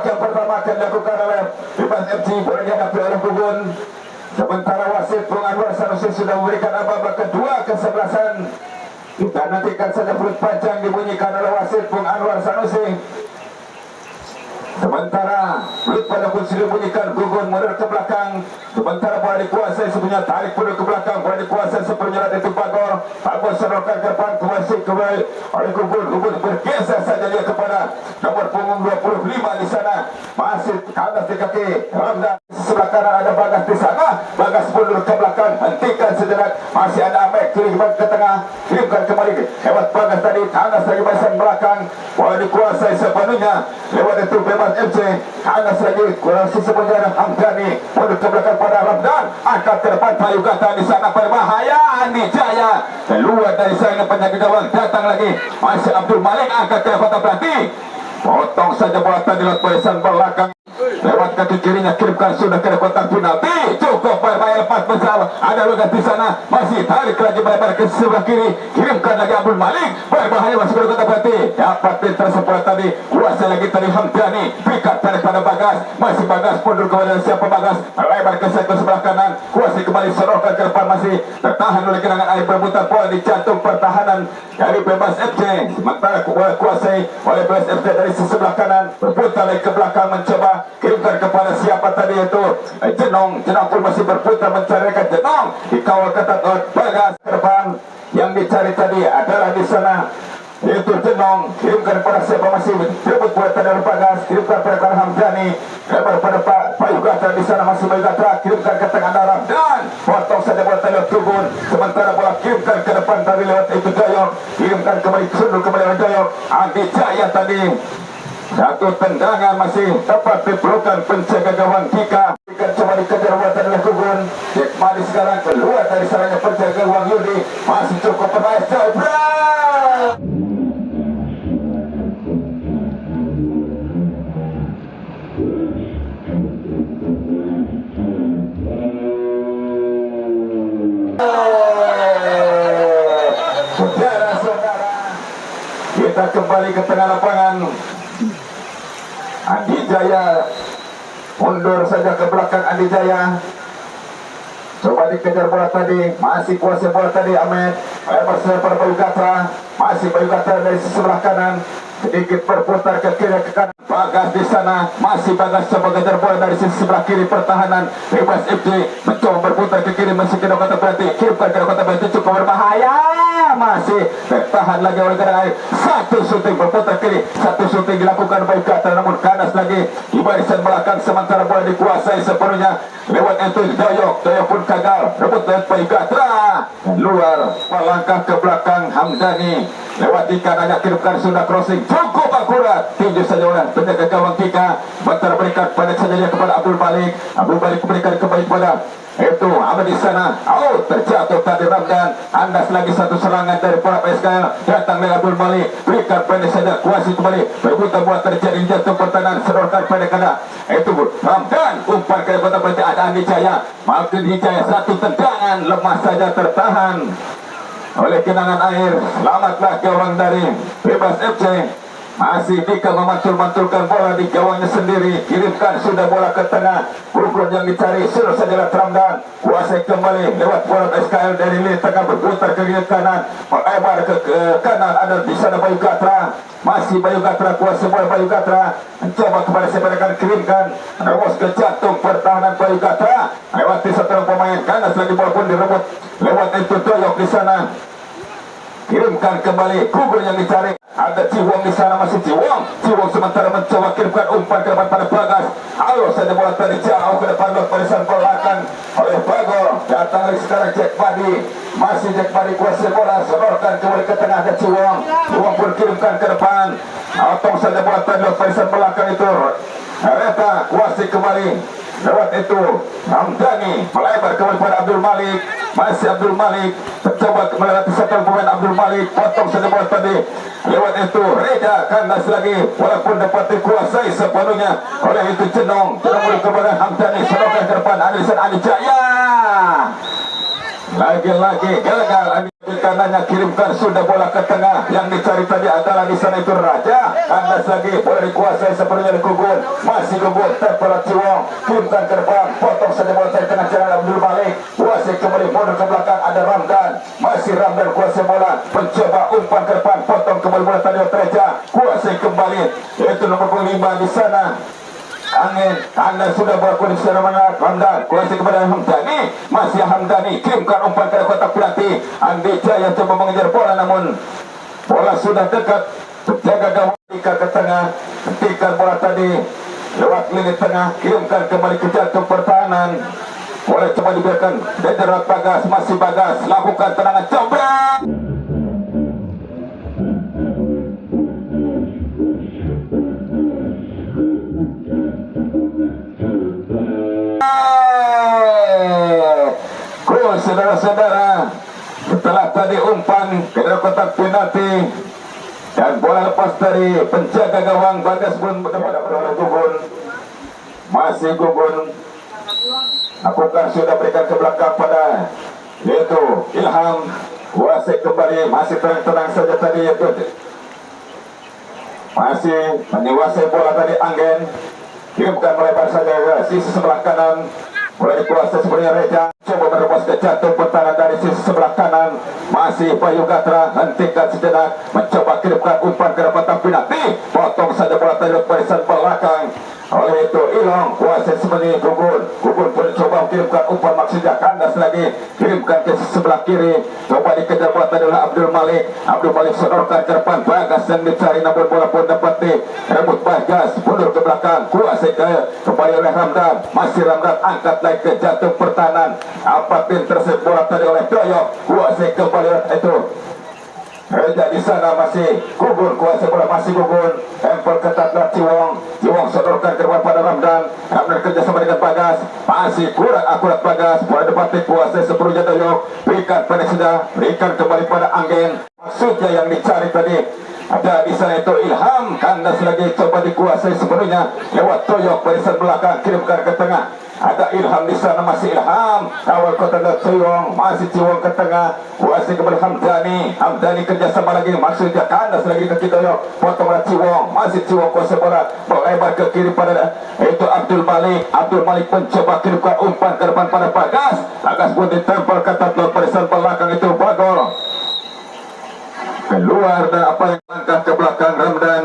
yang pertama akan dilakukan oleh Bebas FC, bola dihadapi oleh Gugun. Sementara wasit Bung Anwar Sanusi sudah memberikan ababa kedua kesebelasan. Kita nantikan saja perut panjang dibunyikan oleh wasit Bung Anwar Sanusi. Sementara pelut pada pun sudah bunyikan Gugun mundur ke belakang. Sementara bola dikuasai sebenarnya tarik mundur ke belakang, bola dikuasai sebenarnya itu Pagor. Pagor sedorkan ke depan kembali oleh Gugun. Gugun bergeser saja dia kepada nomor punggung 25 di sana. Masih kandas di kaki Ramdan. Sebelah kanan ada Bagas di sana. Bagas mundur ke belakang, hentikan sejenak. Masih ada Amek kiri ke tengah, kirimkan kembali lewat Bagas tadi, kandas lagi pasang belakang. Bola dikuasai sepenuhnya lewat itu Bebas FC. Kandas lagi kurang sisi penjara Hamdani mundur ke belakang pada Ramdan. Angkat ke depan Bayu Gata di sana, berbahaya Andi Jaya keluar dari sana penjaga gawang. Datang lagi masih Abdul Malik, angkat ke depan berarti potong saja bola tadi lewat barisan belakang. Lewat kaki kirinya kirimkan sudah ke kotak penalti. Cukup berbahaya, lepas besar. Ada Lugas di sana, masih tarik lagi lebar ke sebelah kiri. Kirimkan lagi Abdul Malik, berbahaya masuk ke kotak penalti. Dapat tersebut tadi. Kuasa lagi tadi Hamdani. Pikat tarik pada Bagas. Masih Bagas mundur kepada siapa Bagas. Lebar ke sebelah kanan. Kuasa kembali serahkan ke depan, masih tertahan oleh genangan air berputar. Bola di jantung pertahanan dari Bebas FC. Sementara kuasai oleh Bebas FC dari sebelah kanan. Berputar lagi ke belakang mencoba kirimkan kepada siapa tadi itu Jenong. Jenong pun masih berputar mencarikan Jenong, dikawal ketat oleh Bagas ke depan. Yang dicari tadi adalah di sana itu Jenong, kirimkan kepada siapa, masih rebut bola tadi oleh Bagas, kirimkan kepada Hamdani, lebar pada Bayu Gatra di sana, masih Bayu Gatra, kirimkan ke tengah dalam dan potong saja bola tadi lewat Gugun. Sementara bola kirimkan ke depan tadi lewat itu Jayok, kirimkan kembali sundul kembali oleh Jayok. Andi Jaya tadi satu tendangan masih tepat di pelukan penjaga gawang Dika. Dika coba dikejar buatan oleh Gugun. Jack Madi sekarang keluar dari sarangnya penjaga gawang Yudi. Masih cukup berbahaya. Saudara-saudara, kita kembali ke tengah lapangan. Andi Jaya mundur saja ke belakang. Andi Jaya coba dikejar bola tadi, masih kuasa bola tadi Ahmed. Lepas pada Bayu Gatra, masih Bayu Gatra dari sebelah kanan, sedikit berputar ke kiri ke kanan. Bagas di sana, masih Bagas coba kejar bola dari sisi sebelah kiri pertahanan Bebas FC, mencoba berputar ke kiri, masih ke kota berarti, kirimkan ke kota berarti, cukup berbahaya, masih tertahan lagi oleh genangan air. Satu syuting berputar kiri, satu syuting dilakukan Bayu Gatra, namun kandas lagi di barisan belakang. Sementara bola dikuasai sepenuhnya lewat itu Doyok. Doyok pun gagal, rebut dari Bayu Gatra luar, melangkah ke belakang Hamdani lewat di kanannya, kirimkan sudah crossing cukup akurat, tinju saja oleh penjaga gawang Dika. Bentar berikan pada saja dia kepada Abdul Malik. Abdul Malik berikan kembali kepada itu Ahmad di sana. Oh, terjatuh tadi Ramdan. Andas lagi satu serangan dari para PSKL. Datang dari Abdul Malik, berikan pendek saja, kuasai kembali, berputar buat terjadi jatuh pertahanan, sedorkan pendek kena itu Ramdan, umpan ke kota berarti ada Andi Jaya. Makin Jaya satu tendangan lemah saja, tertahan oleh genangan air. Selamatlah gawang dari Bebas FC. Masih Dika memantul-mantulkan bola di gawangnya sendiri, kirimkan sudah bola ke tengah. Buruk yang dicari suruh saja Ramdan, kuasai kembali lewat bola SKL dari lini tengah, berputar ke kiri kanan, melebar ke kanan. Ada di sana Bayu Gatra, masih Bayu Gatra, kuasai bola Bayu Gatra, mencoba kepada siapa akan kirimkan, rebus ke jantung pertahanan Bayu Gatra, lewati satu pemain, kanas lagi bola pun direbut lewat itu Doyok di sana, kirimkan kembali. Gugur yang dicari, ada Ciwong di sana, masih Ciwong. Ciwong sementara mencoba kirimkan umpan ke depan pada Bagas. Halo saja bola tadi jauh ke depan buat barisan belakang oleh Bagor. Datang lagi sekarang Jack Madi, masih Jack Madi kuasai bola, sedorkan kembali ke tengah, ada Ciwong. Ciwong pun kirimkan ke depan, otong saja bola tadi buat barisan belakang itu. Reta kuasai kembali lewat itu Hamdani, melebar kembali pada Abdul Malik, masih Abdul Malik mencoba melewati satu pemain Abdul Malik, potong saja bola tadi lewat itu Reda, kandas lagi walaupun dapat dikuasai sepenuhnya oleh itu Jenong. Jenong kepada Hamdani, sedorkan ke depan, Andi Jaya lagi-lagi gagal. Andi kaki kanannya kirimkan sudah bola ke tengah. Yang dicari tadi adalah di sana itu Raja. Kandas lagi bola dikuasai sepenuhnya di Gugun. Masih Gugun tempelat Ciwong. Kirimkan ke depan. Potong saja bola dari tengah jalan Abdul Malik. Kuasai kembali mundur ke belakang ada Ramdan. Masih Ramdan kuasai bola. Mencoba umpan ke depan. Potong kembali bola tadi Treja. Kuasai kembali. Itu nomor 5 di sana. Angin, Anda sudah berkulit secara mana Ramdan, kuasai kepada Hamdani. Masih Hamdani, kirimkan umpan ke kotak penalti. Andi Jaya coba mengejar bola namun bola sudah dekat. Jaga gawang ke tengah, hentikan bola tadi lewat lini tengah, kirimkan kembali ke jantung pertahanan. Bola coba dibiarkan Dederat Bagas, masih Bagas, lakukan tendangan coba. Saudara-saudara, setelah tadi umpan ke dalam kotak penalti dan bola lepas dari penjaga gawang Bagas pun mendapat bola Gugun. Masih Gugun lakukan sudah berikan ke belakang pada yaitu Ilham. Kuasai kembali, masih tenang saja tadi yaitu masih menguasai bola tadi Anggen. Kirimkan melebar saja ke sisi sebelah kanan. Mulai dikuasai sebenarnya Reja. Coba merebos ke jantung pertahanan dari sisi sebelah kanan. Masih Bayu Gatra. Hentikan sejenak. Mencoba kirimkan umpan ke depan penalti. Potong saja bola tadi barisan belakang. Oleh itu Ilong kuasai sebenarnya Gugun. Gugun pun coba kirimkan umpan maksudnya kandas lagi. Kirimkan ke sebelah kiri. Coba dikejar bola tadi oleh Abdul Malik. Abdul Malik sodorkan ke depan. Bagas yang dicari namun bola pun dapat direbut Bagas. Mundur ke belakang. Kuasai kembali oleh Ramdan. Masih Ramdan angkat naik ke jantung pertahanan. Apapun tersebut bola tadi oleh Doyok. Kuasai kembali itu Reja di sana masih Gugun kuasai bola masih Gugun. Tempel ketat dari Ciwong. Ciwong sodorkan ke depan pada Ramdan. Ramdan kerjasama dengan Bagas. Masih kurang akurat Bagas. Bola depan kuasai sepenuhnya Doyok. Berikan pada sudah. Berikan kembali pada Anggen. Maksudnya yang dicari tadi ada di sana itu Ilham. Kandas lagi coba dikuasai sepenuhnya lewat Doyok barisan belakang. Kirimkan ke tengah. Ada Ilham di sana masih Ilham. Kawal kota Ciwong, masih Ciwong ke tengah. Kuasai kembali Hamdani. Hamdani kerjasama lagi maksudnya kandas lagi ke Doyok. Potong Ciwong, masih Ciwong kuasai bola melebar ke kiri pada itu Abdul Malik. Abdul Malik mencoba kirimkan umpan ke depan pada Bagas. Bagas pun ditempel ketat lewat barisan belakang itu Bagol. Keluar dan apa yang langkah ke belakang Ramdan.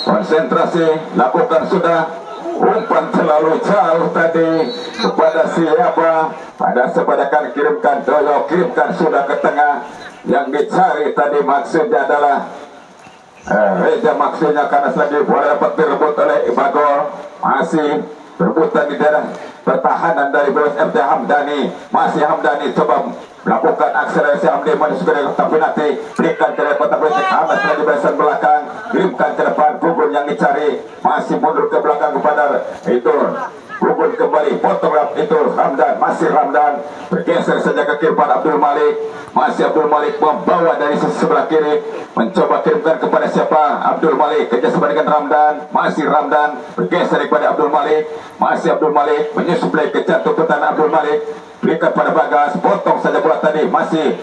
Konsentrasi lakukan sudah. Umpan terlalu jauh tadi kepada siapa? Pada sepadakan kirimkan Doyok, kirimkan sudah ke tengah. Yang dicari tadi maksudnya adalah Reja maksudnya karena lagi bola dapat direbut oleh Bagol. Masih berebutan di daerah pertahanan dari BSMT Hamdani. Masih Hamdani coba melakukan akselerasi Hamdani menuju ke kotak penalti. Berikan ke kotak penalti Amas lagi barisan belakang. Kirimkan ke depan Gugun yang dicari. Masih mundur ke belakang kepada itu Gugun kembali. Potong itu Ramdan. Masih Ramdan. Bergeser saja ke kiri pada Abdul Malik. Masih Abdul Malik membawa dari sisi sebelah kiri. Mencoba kirimkan kepada siapa? Abdul Malik. Kerjasama dengan Ramdan. Masih Ramdan. Bergeser kepada Abdul Malik. Masih Abdul Malik. Menyusuplai ke jantung pertahanan Abdul Malik. Berikan pada Bagas. Potong saja bola tadi. Masih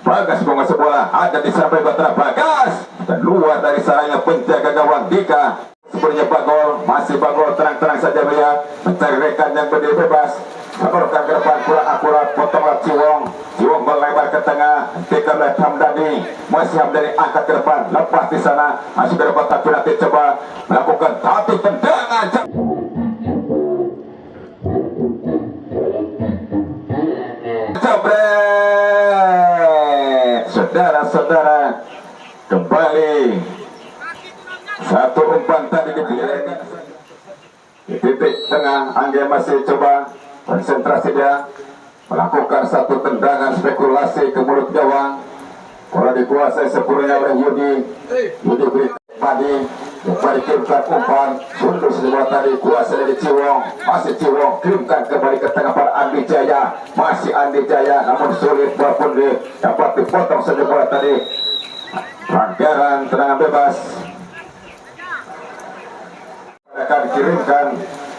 Bagas menguasai bola. Ada di sana Bagas. Dan luar dari sarangnya penjaga gawang Dika. Sebenarnya Bagol. Masih Bagol tenang-tenang saja melihat. Mencari rekan yang berdiri bebas. Sodorkan ke depan kurang akurat. Potonglah Ciwong. Ciwong melebar ke tengah. Hentikan oleh Hamdani. Masih Hamdani angkat ke depan. Lepas di sana. Masuk ke depan tapi nanti coba melakukan satu tendangan. Saudara-saudara, kembali satu umpan tadi dipilihkan di titik tengah. Angga masih coba konsentrasi dia melakukan satu tendangan spekulasi ke mulut gawang. Bola dikuasai sepenuhnya oleh Yudi beri Padi. Kembali kirimkan umpan. Sundur bola tadi kuasa dari Ciwong. Masih Ciwong kirimkan kembali ke tengah para Andi Jaya. Masih Andi Jaya namun sulit walaupun dapat dipotong saja bola tadi. Pelanggaran tendangan bebas akan dikirimkan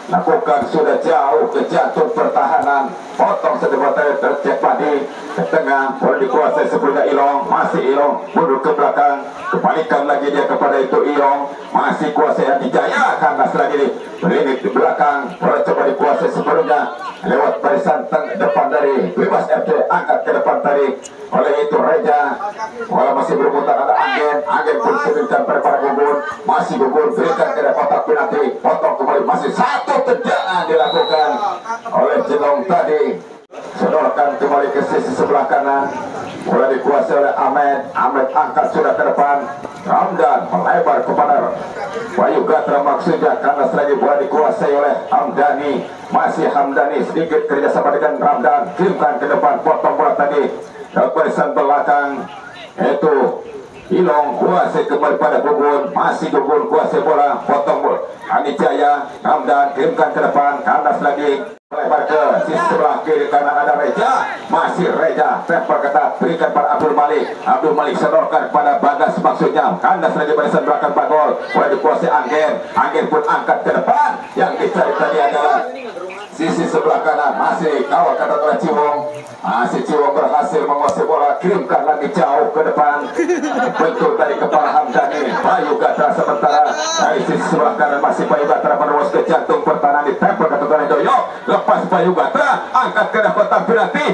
lakukan sudah jauh ke jantung pertahanan, potong sedemikian tercek padi ke tengah, boleh dikuasai sebelumnya Ilong, masih Ilong mundur ke belakang, kembalikan lagi dia kepada itu Ilong, masih kuasai Andi Jaya, kandas lagi berinik di belakang, boleh coba dikuasai sebelumnya lewat barisan depan dari Bebas FC, angkat ke depan tadi oleh itu Reja, walau masih berputar ada Anggen pun seberikan pada Gugun, masih Gugun berikan ke kotak penalti, potong kembali, masih satu tendangan dilakukan oleh Jenong tadi, sodorkan kembali ke sisi sebelah kanan, mulai dikuasai oleh Ahmed angkat sudah ke depan, Ramdan melebar kepada Bayu Gatra maksudnya, karena lagi bola dikuasai oleh Hamdani, masih Hamdani sedikit kerjasama dengan Ramdan, kirimkan ke depan, potong bola tadi ke barisan belakang, itu Ilong kuasai kembali pada Gugun, masih Gugun kuasai bola, potong bola Andi Jaya, Ramdan kirimkan ke depan, kandas lagi melebar ke sisi sebelah kiri kanan ada Reja, masih Reja tempel ketat berikan pada Abdul Malik sedorkan kepada Bagas maksudnya, kandas lagi barisan belakang Bagol, boleh dikuasai Anggen pun angkat ke depan, yang dicari tadi adalah sisi sebelah kanan, masih kawal kata oleh Ciwong, masih Ciwong berhasil menguasai bola, kirimkan lagi jauh ke depan, bentuk dari kepala Hamdani, Bayu Gatra sementara dari sisi sebelah kanan masih Bayu Gatra menerus ke jantung pertahanan, ditempel ke Tuan Doyo, lepas Bayu Gatra, angkat ke kotak penalti,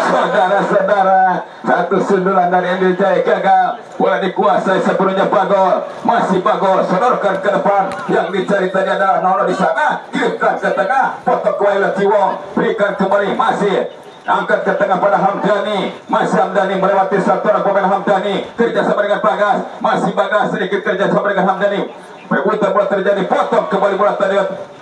saudara-saudara, satu sundulan dari Andi Jaya gagal, bola dikuasai sebelumnya Bagol, masih Bagol, sodorkan ke depan, yang dicari tadi adalah Nono di sana, kirimkan ke tengah, potong ke oleh Ciwong, berikan kembali, masih angkat ke tengah pada Hamdani, masih Hamdani melewati satu orang pemain Hamdani, kerjasama dengan Bagas, masih Bagas sedikit kerjasama dengan Hamdani, perbuatan bola terjadi, potong kembali bola tadi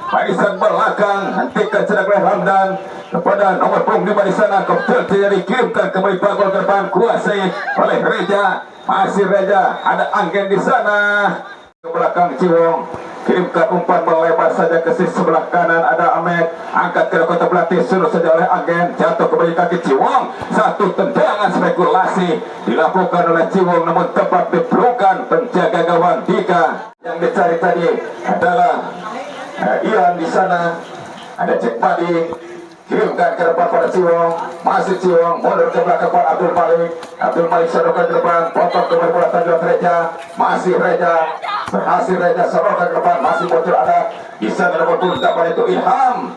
barisan belakang, hentikan sedang oleh Ramdan kepada nomor punggung 5 di sana, kopter terjadi, kirimkan kembali Bagol ke depan, kuasai oleh Reja, masih Reja, ada Anggen di sana ke belakang Ciwong, kirimkan umpan melebar saja ke sisi sebelah kanan, ada Ahmed, angkat ke kotak pelatih, suruh saja oleh Anggen, jatuh kembali kaki Ciwong, satu tendangan spekulasi dilakukan oleh Ciwong, namun tepat dipelukan penjaga gawang Dika, yang dicari tadi adalah Ian di sana, ada Cek Padi, kirimkan ke depan pada Ciwong, masih Ciwong mundur ke belakang pada Abdul Malik sodorkan ke depan, potong kembali bola tadi Reja, masih Reja, berhasil Reja sodorkan ke depan, masih bocor ada di sana nomor punggung pada itu Ilham,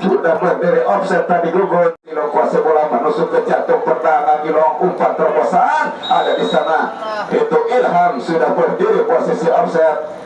sudah berdiri offset tadi Gugun, Ilong kuasai bola menusuk ke jantung pertahanan, Ilong umpan terobosan ada di sana, itu Ilham sudah berdiri posisi offset.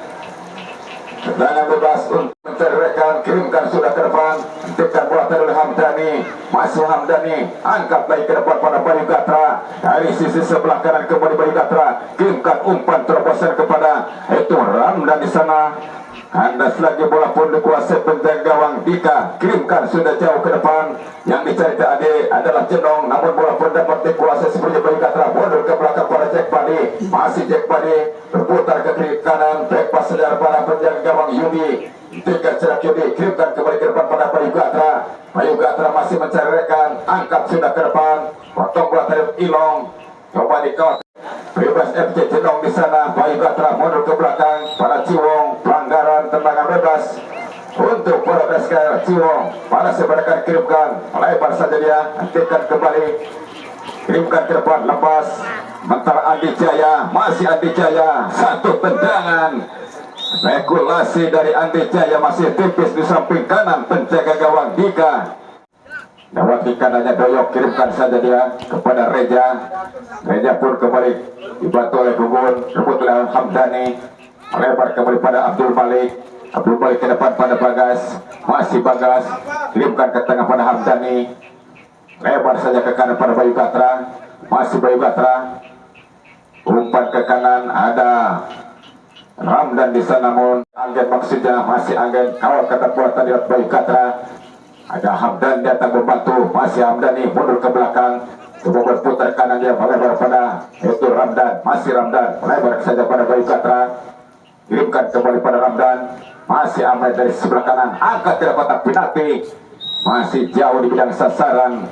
Tendangan bebas untuk mencari rekan, kirimkan sudah ke depan, hentikan bola tadi oleh Hamdani, masih Hamdani, angkat lagi ke depan pada Bayu Gatra, dari sisi sebelah kanan kembali Bayu Gatra, kirimkan umpan terobosan kepada itu Ramdan di sana, kandas lagi bola pun dikuasai penjaga gawang Dika, kirimkan sudah jauh ke depan, yang dicari tadi adalah Jenong, namun bola pun dapat dikuasai seperti Bayu Gatra, mundur ke belakang pada Jack Padi, masih Jack Padi berputar ke kiri kanan, back pass sedar para penjaga gawang Yudi, tingkat cerak Yudi, kirimkan kembali ke depan pada Bayu Gatra masih mencari rekan, angkat sudah ke depan, potong bola dari Ilong, coba dikawal Bebas FC Jenong di sana, Bayu Gatra mundur ke belakang pada Ciwong, pelanggaran tendangan bebas untuk bola PSKL Ciwong, pada sebenarnya kirimkan melebar saja dia, hentikan kembali, kirimkan ke depan, lepas mentar Andi Jaya, masih Andi Jaya, satu tendangan spekulasi dari Andi Jaya, masih tipis di samping kanan penjaga gawang Dika, lewat di kanannya Doyok, kirimkan saja dia kepada Reja pun kembali dibantu oleh Gugun, rebut oleh Hamdani, melebar kembali pada Abdul Malik ke depan pada Bagas, masih Bagas, kirimkan ke tengah pada Hamdani, lebar saja ke kanan pada Bayu Gatra, masih Bayu Gatra, umpan ke kanan ada Ramdan di sana, namun Anggen maksudnya, masih Anggen, kawal kata bola tadi Bayu Gatra, ada Hamdan datang membantu, masih Hamdani mundur ke belakang, coba berputar kanan dia melebar pada itu Ramdan, masih Ramdan melebar saja pada Bayu Gatra, kirimkan kembali pada Ramdan, masih Ahmed dari sebelah kanan, angkat ke kotak penalti, masih jauh di bidang sasaran,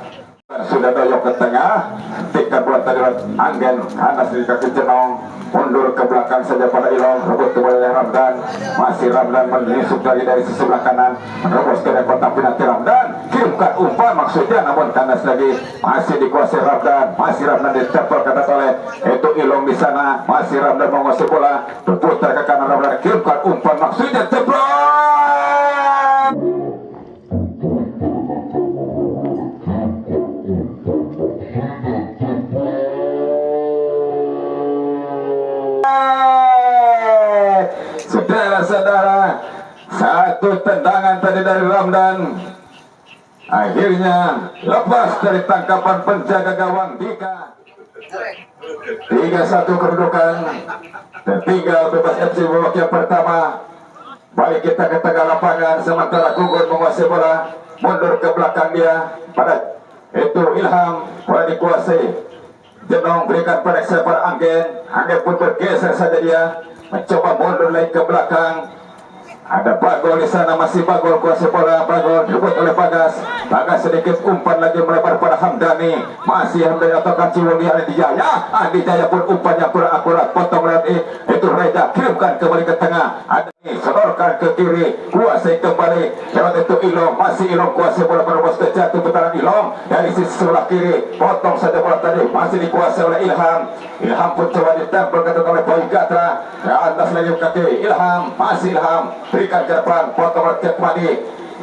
Sudah doyok ke tengah, tiga bola tadi Anggen, Anas di kaki Jenong, mundur ke belakang saja pada Ilong, rebut kembali oleh Ramdan, masih Ramdan menyusup lagi dari sisi sebelah kanan, menerobos ke kotak penalti Ramdan, kirimkan umpan maksudnya, namun Kanas lagi masih dikuasai Ramdan, masih Ramdan ditempel kanan oleh itu Ilong di sana, masih Ramdan menguasai bola, berputar ke kanan Ramdan, kirimkan umpan maksudnya ceplok. Saudara-saudara, satu tendangan tadi dari Ramdan akhirnya lepas dari tangkapan penjaga gawang Dika. 3-1 kedudukan, tertinggal bebas FC babak yang pertama. Balik kita ke tengah lapangan, sementara Gugun menguasai bola, mundur ke belakang dia pada itu Ilham, bola dikuasai Jenong, berikan pada Anggen. Anggen pun bergeser saja dia, mencoba mundur lagi ke belakang. Ada Bagol di sana, masih Bagol kuasai bola, Bagol direbut oleh Bagas. Bagas sedikit umpan lagi melebar pada Hamdani, masih Hamdani atau Ciwon di Andi Jaya. Andi Jaya pun umpannya kurang akurat, potong lagi itu Reza, kirimkan kembali ke tengah. Ada sedorkan ke kiri, kuasai kembali lewat itu Ilong, masih Ilong kuasai bola menerobos ke jatuh putaran Ilong dari sisi sebelah kiri, potong saja bola tadi, masih dikuasai oleh Ilham. Ilham pun coba ditempel ke oleh Boy Gatra, ke atas lagi kaki Ilham, masih Ilham, berikan ke depan, potong ke Padi,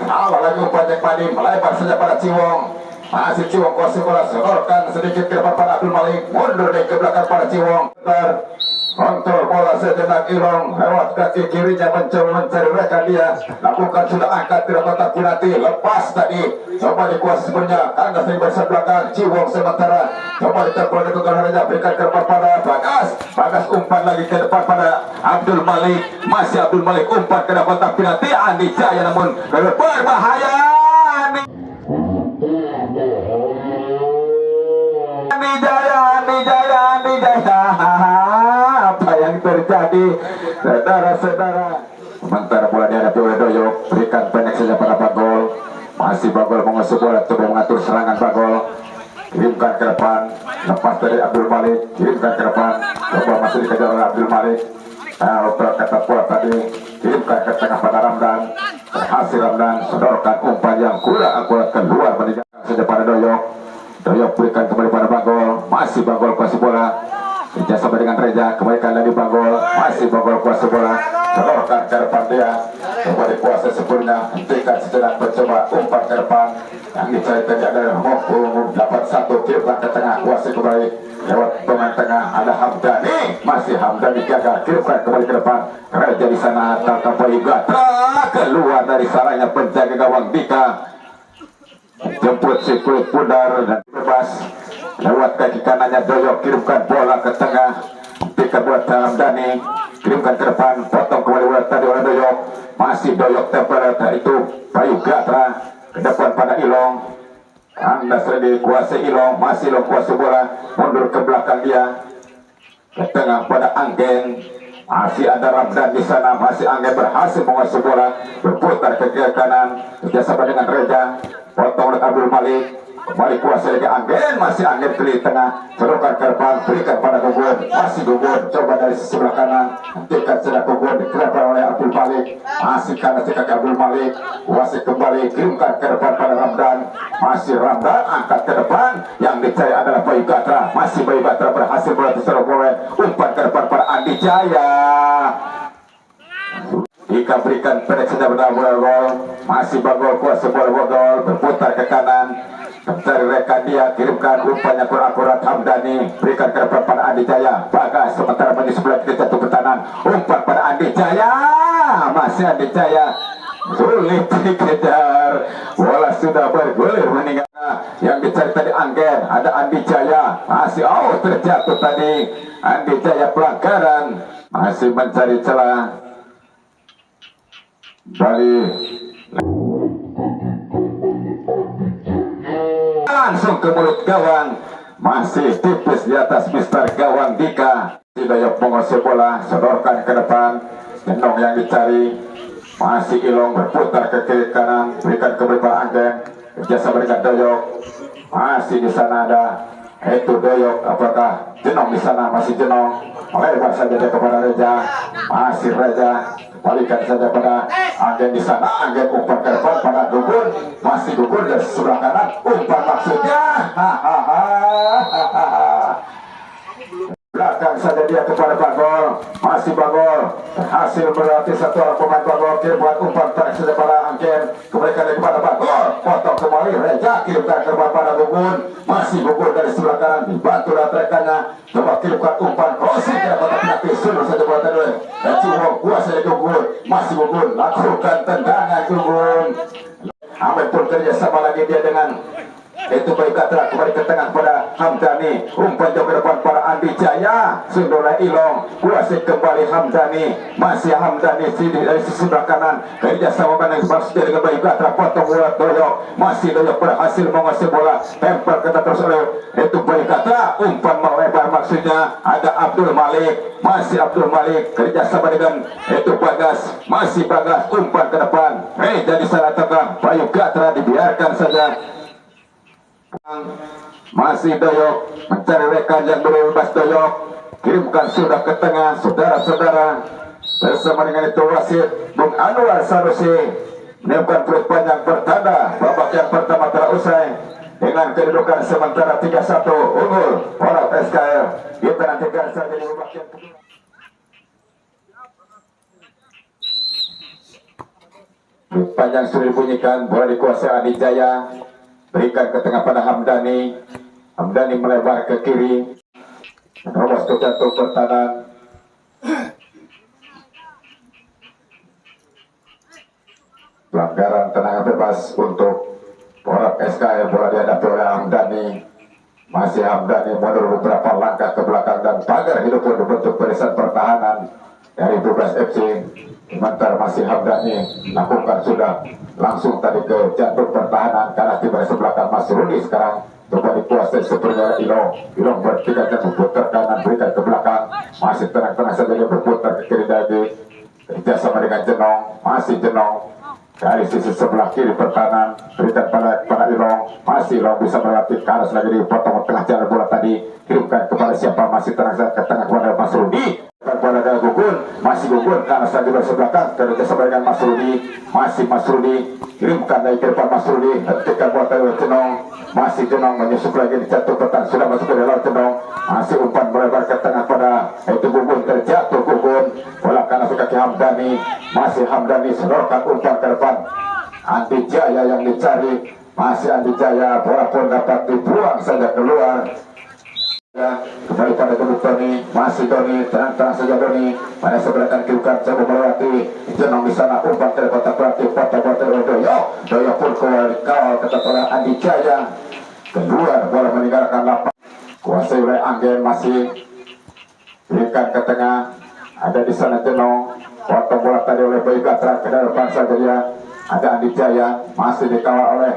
salah lagi umpannya Padi, melebar saja pada Ciwong. Masih Ciwong kuasai bola, sedorkan sedikit ke depan pada Abdul Malik, mundur ke belakang pada Ciwong. Kontrol bola sejenak Ilong lewat kaki kirinya, mencoba mencari rekan dia, lakukan sudah angkat tidak kotak penalti, lepas tadi coba dikuasai sebenarnya Kandas dari baris belakang Ciwong, sementara coba ditempel ke kanan, berikan ke depan pada Bagas. Bagas umpan lagi ke depan pada Abdul Malik, masih Abdul Malik umpan ke dalam kotak penalti. Andi Jaya namun berbahaya. Andi Jaya, apa yang terjadi, saudara-saudara? Sementara bola dihadapi oleh Doyok, berikan pendek saja pada Bagol, masih Bagol menguasai bola, coba mengatur serangan Bagol, kirimkan ke depan, lepas dari Abdul Malik, kirimkan ke depan, coba masih dikejar oleh Abdul Malik. Kata bola tadi, kirimkan ke tengah pada Ramdan, berhasil Ramdan, sedorkan umpan yang kurang akurat keluar, meninggalkan saja pada Doyok. Doyok berikan kembali pada Bagol, masih Bagol kuasai bola, kerjasama dengan Reza, kembalikan lagi Bagol, masih Bagol kuasai bola, sedorkan ke depan dia, coba dikuasai sempurna, hentikan sejenak, mencoba umpan ke depan, yang dicari tadi adalah Moku, dapat satu, kirimkan ke tengah, kuasai kembali lewat pemain tengah, ada Hamdani, masih Hamdani gagal, kirimkan kembali ke depan, Reza di sana, tangkap Boy Gatra, keluar dari sarangnya penjaga gawang Dika, jemput si kulit pudar dan bebas lewat kaki kanannya Doyok, kirimkan bola ke tengah, berikan bola dalam Dani, kirimkan ke depan, potong kembali bola tadi oleh Doyok, masih Doyok tempel itu Bayu Gatra ke depan pada Ilong. Anda sudah dikuasai Ilong, masih Ilong kuasai bola, mundur ke belakang dia, ke tengah pada Anggen, masih ada Ramdan di sana, masih Anggen berhasil menguasai bola, berputar ke kiri kanan, kerjasama dengan Reza, potong oleh Abdul Malik, kembali kuasai lagi Anggen, masih Anggen pilih tengah, serahkan ke depan, berikan pada Gugun, masih Gugun, coba dari sisi sebelah kanan, hentikan sudah Gugun, diterapkan oleh Abdul Malik, masih kanan si kaki Abdul Malik, kuasai kembali, kirimkan ke depan pada Ramdan, masih Ramdan, angkat ke depan, yang dicari adalah Bayu Gatra, masih Bayu Gatra berhasil berlatih serobohan, umpan ke depan pada Andi Jaya. Ika berikan pendek saja pada Bagol, masih Bagol kuasai bola Bagol, berputar ke kanan, mencari rekan dia, kirimkan umpannya kurang akurat Hamdani, berikan ke depan pada Andi Jaya. Bagas sementara menyusul bola ke jatuh ke kanan, umpan pada Andi Jaya, masih Andi Jaya sulit dikejar, bola sudah bergulir meninggal. Yang dicari tadi Anggen, ada Andi Jaya, masih terjatuh tadi Andi Jaya, pelanggaran, masih mencari celah. Bali langsung ke mulut gawang, masih tipis di atas Mister Gawang Dika. Doyok menguasai bola, sodorkan ke depan, Jenong yang dicari, masih Ilong berputar ke kiri kanan, berikan ke belakang Anggen, kerjasama dengan Doyok, Masih di sana ada itu Doyok, apakah Jenong di sana? Masih Jenong, melebar saja dia kepada Reja, masih Reja, balikan saja pada Anggen di sana. Anggen umpan ke depan pada Gugun, masih Gugun dari sebelah kanan, umpan maksudnya, belakang saja dia kepada Bagol, masih Bagol berhasil berlatih satu orang pemain Bagol, kirimkan umpan tarik saja pada Anggen, kembalikan lagi kepada Bagol, potong kembali Reja, kirimkan ke depan pada Gugun, masih Gugun dari sebelah kanan, dibantu rekannya, coba kirimkan umpan crossing ke depan penalti, sudah saja buatan oleh Ciwong, kuasa dari Gugun, masih Gugun lakukan tendangan Gugun. Ahmed pun kerjasama lagi dia dengan itu Bayu Gatra, kembali ke tengah pada Hamdani, umpan jauh ke depan para Andi Jaya, Sundola Ilong, kuasai kembali Hamdani, masih Hamdani dari sisi sebelah kanan, kerjasama dengan Bastia dengan Bayu Gatra, potong bola Doyok, masih Doyok berhasil menguasai bola, tempel kita terus oleh itu Bayu Gatra, umpan melebar maksudnya, ada Abdul Malik, masih Abdul Malik, kerjasama dengan itu Bagas, masih Bagas, umpan ke depan, jadi salah tengah, Bayu Gatra dibiarkan saja. Masih Doyok mencari rekan yang berbebas. Doyok kirimkan sudah ke tengah, saudara-saudara, bersama dengan itu wasit Bung Anwar Sanusi menemukan peluit panjang bertanda babak yang pertama telah usai dengan kedudukan sementara 3-1 unggul Porap SKL. Kita nantikan saja di babak yang kedua. Peluit panjang sudah dibunyikan, bola dikuasai Adi Jaya, berikan ke tengah pada Hamdani. Hamdani melebar ke kiri, terus ke jatuh pertahanan. Pelanggaran tendangan bebas untuk Porap SKL, bola dihadapi oleh Hamdani. Masih Hamdani mundur beberapa langkah ke belakang dan pagar hidup pun dibentuk barisan pertahanan dari 12 FC. Sementara masih Hamdani lakukan sudah langsung tadi ke jantung pertahanan karena tiba di sebelah kanan Mas Rudi. Sekarang coba dikuasai sepertinya Ilong. Ilong bertiga dan berputar kanan, berikan ke belakang, masih tenang-tenang saja dia berputar ke kiri lagi, kerjasama dengan Jenong, masih Jenong dari sisi sebelah kiri pertahanan, berikan pada Ilong, masih Ilong bisa melatih ke atas lagi, dipotong tengah jalan bola tadi, kirimkan kepada siapa, masih tenang saja ke tengah kepada Mas Rudi. Bola dari Gugun, masih Gugun karena saja di sebelah kanan, kerjasama dengan Mas Rudi, masih Mas Rudi, kirimkan dari ke depan Mas Rudi, hentikan bola dari Jenong, masih Jenong menyusup lagi di jatuh pertahanan, sudah masuk ke dalam Jenong, masih umpan melebar ke tengah pada itu Gugun, terjatuh Gugun, bola kanan ke kaki Hamdani, masih Hamdani sedorkan umpan ke depan Andi Jaya yang dicari, masih Andi Jaya, bola pun dapat dibuang saja keluar. Ya, kembali pada Doni, masih Doni, tenang-tenang saja Doni, pada sebelah kanan kirimkan, coba melewati Jenong di sana, umpan ke depan berarti foto-foto Doyok, Doyok pun kawal ketat oleh Andi Jaya, keluar bola meninggalkan lapangan, kuasai oleh Anggen, masih berikan ke tengah, ada di sana Jenong, potong bola tadi oleh Bayu Gatra, ke depan saja dia, ada Andi Jaya, masih dikawal oleh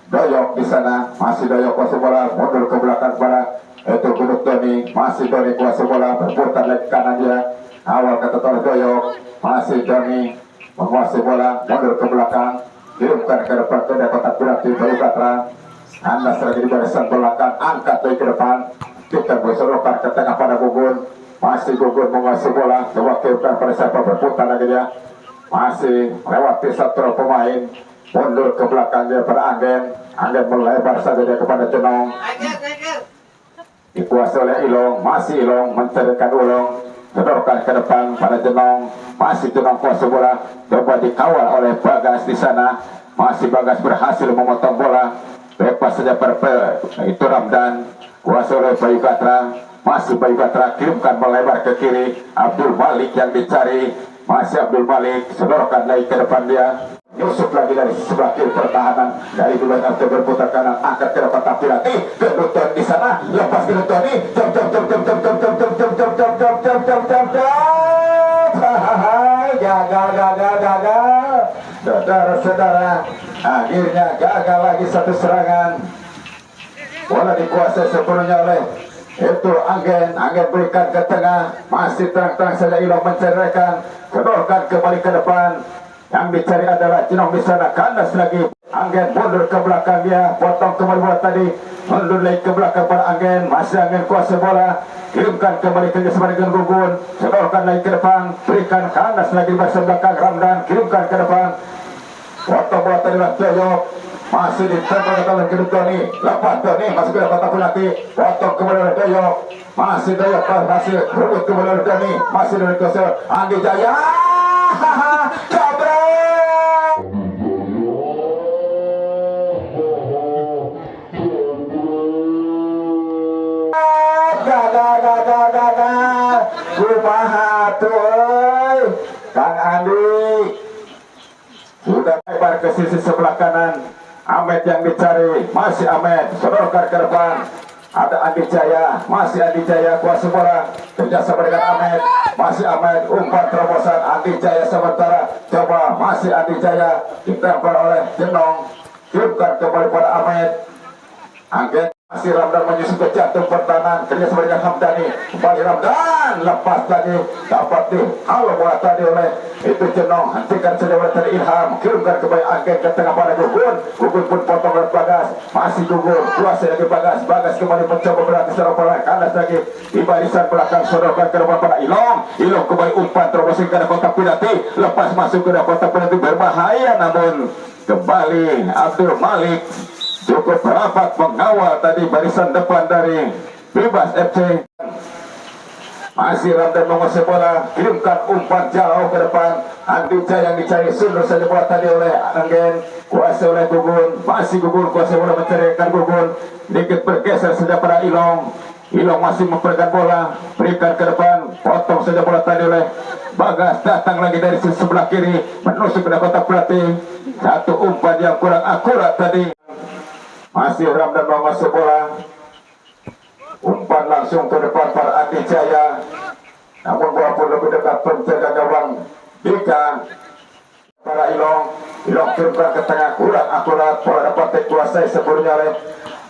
Doyok di sana, masih Doyok kuasai bola, mundur ke belakang pada itu Gunung Doni, masih Doni kuasa bola, berputar lagi kanan dia, awal kata oleh Doyok, masih Doni menguasai bola, mundur ke belakang, kirimkan ke depan ke kotak berarti Bayu Gatra, Anas lagi di barisan belakang, angkat lagi ke depan, kita bersorokan ke tengah pada Gugun, masih Gugun menguasai bola, coba kirimkan pada siapa, berputar lagi dia, masih lewati satu pemain, mundur ke belakang dia pada Anggen, Anggen melebar saja dia kepada Jenong, dikuasai oleh Ilong, masih Ilong mencarikan Ulong, sedorkan ke depan pada Jenong, masih Jenong kuasai bola, coba dikawal oleh Bagas di sana, masih Bagas berhasil memotong bola, lepas saja pada itu Ramdan, kuasai oleh Bayu Gatra, masih Bayu Gatra kirimkan melebar ke kiri, Abdul Malik yang dicari, masih Abdul Malik sedorkan lagi ke depan dia, Yusuf lagi dari sebelah kiri pertahanan dari dua RT berputar kanan, angkat ke depan tapi lagi ke Newton di sana, lepas ke Newton ini gagal saudara-saudara, akhirnya gagal lagi satu serangan, bola dikuasai sepenuhnya oleh itu Anggen berikan ke tengah, masih terang-terang saja Ilong mencari rekan, kedorkan kembali ke depan, yang dicari adalah Jenong di sana, kandas lagi Anggen mundur ke belakang dia, potong kembali bola tadi, mundur lagi ke belakang pada Anggen, masih Anggen kuasa bola, kirimkan kembali ke sebagian Gugun, sodorkan lagi ke depan, berikan kanas lagi di belakang Ramdan, kirimkan ke depan, potong bola tadi lah Joyok, masih ditempel ke tangan kedua Tony, lepas Tony masuk ke dalam kotak penalti, potong kembali oleh Joyok, masih Joyok masih rebut kembali oleh Tony, masih dari kuasa Andi Jaya, Jabret. Kumaha tuh Kang Andi sudah lebar ke sisi sebelah kanan. Ahmed yang dicari, masih Ahmed, sodorkan ke depan, ada Andi Jaya, masih Andi Jaya kuasa bola, kerjasama dengan Ahmed, masih Ahmed, umpan terobosan Andi Jaya sementara, coba masih Andi Jaya, ditempel oleh Jenong, kirimkan kembali pada Ahmed, Anggen masih Ramdan menyusun ke jantung pertahanan, kerjasama dengan Hamdani, kembali Ramdan, lepas lagi, dapat dihalau bola tadi oleh itu Jenong, hentikan saja oleh tadi Ilham, kirimkan kembali Anggen ke tengah pada Gugun, Gugun pun potong oleh Bagas, masih Gugun, kuasai lagi Bagas, Bagas kembali mencoba berlatih secara pelan, kanas lagi, di barisan belakang, sodorkan ke depan pada Ilong, Ilong kembali umpan terobosan ke dalam kotak penalti, lepas masuk ke dalam kotak penalti berbahaya, namun kembali Abdul Malik cukup rapat mengawal tadi barisan depan dari Bebas FC. Masih Ramdan menguasai bola, kirimkan umpan jauh ke depan, Andi Jaya yang dicari, sundur saja bola tadi oleh Anggen, kuasai oleh Gugun, masih Gugun kuasai bola mencarikan Gugun, dikit bergeser saja pada Ilong, Ilong masih memperolehkan bola, berikan ke depan, potong saja bola tadi oleh Bagas, datang lagi dari sisi sebelah kiri, menusuk ke kotak penalti, satu umpan yang kurang akurat tadi. Masih Ramdan menguasai bola, umpan langsung ke depan para Andi Jaya, namun bola pun lebih dekat penjaga gawang Dika para Ilong, Ilong kirimkan ke tengah, kurang akurat, bola dapat dikuasai sebelumnya oleh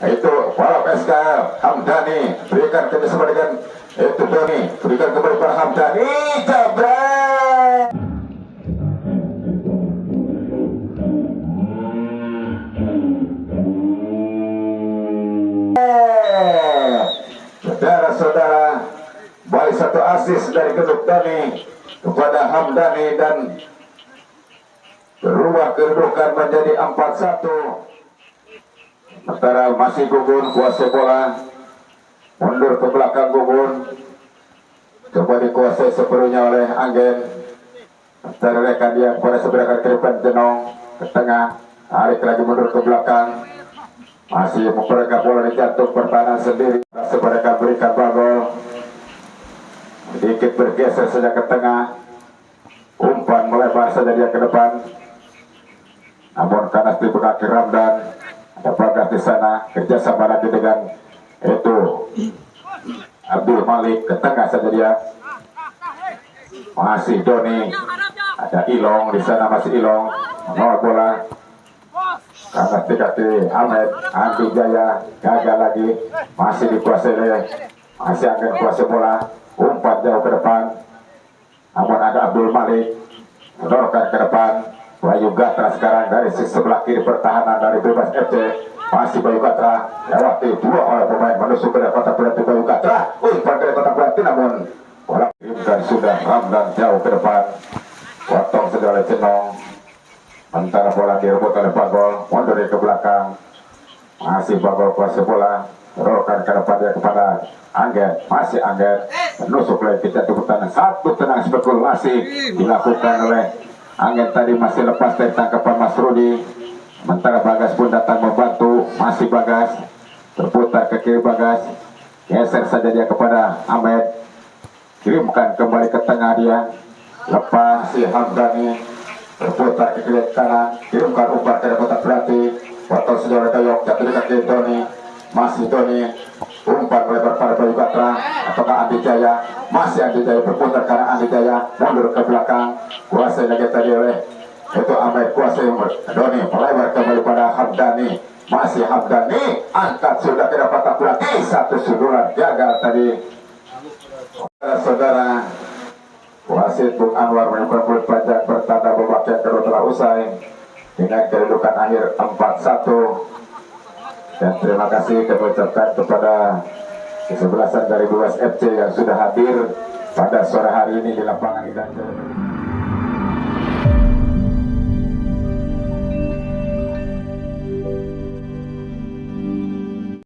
itu para PSKL Hamdani, berikan kerjasama dengan itu Doni, berikan kembali para Hamdani, jabret. Saudara-saudara, balik satu asis dari Geduk Dani kepada Hamdani dan berubah kedudukan menjadi 4-1. Sementara masih Gugun kuasai bola, mundur ke belakang Gugun, coba dikuasai sepenuhnya oleh Anggen. Sementara rekan dia pada sebelah kiri Jenong ke tengah, tarik lagi mundur ke belakang. Masih memperolehkan bola di jantung pertahanan sendiri. Mereka berikan bagol, sedikit bergeser saja ke tengah, umpan melebar saja dia ke depan. Namun kanas di kaki Ramdan, ada Bagas di sana, kerjasama lagi dengan itu Abdul Malik, ke tengah saja dia. Masih Doni, ada Ilong di sana, masih Ilong menolak bola. Kanas di kaki Ahmed, Andi Jaya gagal lagi, masih dikuasai oleh masih Anggen kuasai bola, umpan jauh ke depan, namun ada Abdul Malik mendorongkan ke depan. Bayu Gatra sekarang dari sisi sebelah kiri pertahanan dari Bebas FC, masih Bayu Gatra lewati dua oleh pemain menusuk ke kotak penalti. Bayu Gatra umpan ke kotak penalti, namun bola kirimkan sudah Ramdan jauh ke depan, potong saja oleh Jenong. Antara bola direbut oleh Bagol, mundur ke belakang, masih Bagol kuasai bola, terorkan ke depan dia kepada Anggen, masih Anggen menusuk lagi ke jantung pertahanan. Satu tenang spekulasi dilakukan oleh Anggen tadi, masih lepas dari tangkapan Mas Rudi. Sementara Bagas pun datang membantu, masih Bagas terputar ke kiri Bagas, geser saja dia kepada Ahmed, kirimkan kembali ke tengah dia, lepas si Hamdani berputar ke kiri kanan, kirimkan umpan ke kotak penalti, potong sejauh Doyok, jatuh di kaki Doni, masih Doni, umpan melebar pada Bayu Gatra, apakah Andi Jaya, masih Andi Jaya berputar karena Andi Jaya mundur ke belakang, kuasai lagi tadi oleh itu Ahmed, kuasai Doni, melebar kembali pada Hamdani, masih Hamdani, angkat sudah ke kotak penalti, satu sundulan gagal tadi. Saudara, wasit Bung Anwar menyebutkan kulit pajak bertanda babak yang kedua telah usai. dengan kedudukan akhir 4-1. Dan terima kasih kami ucapkan kepada kesebelasan dari Boas FC yang sudah hadir pada sore hari ini di lapangan Ganjar.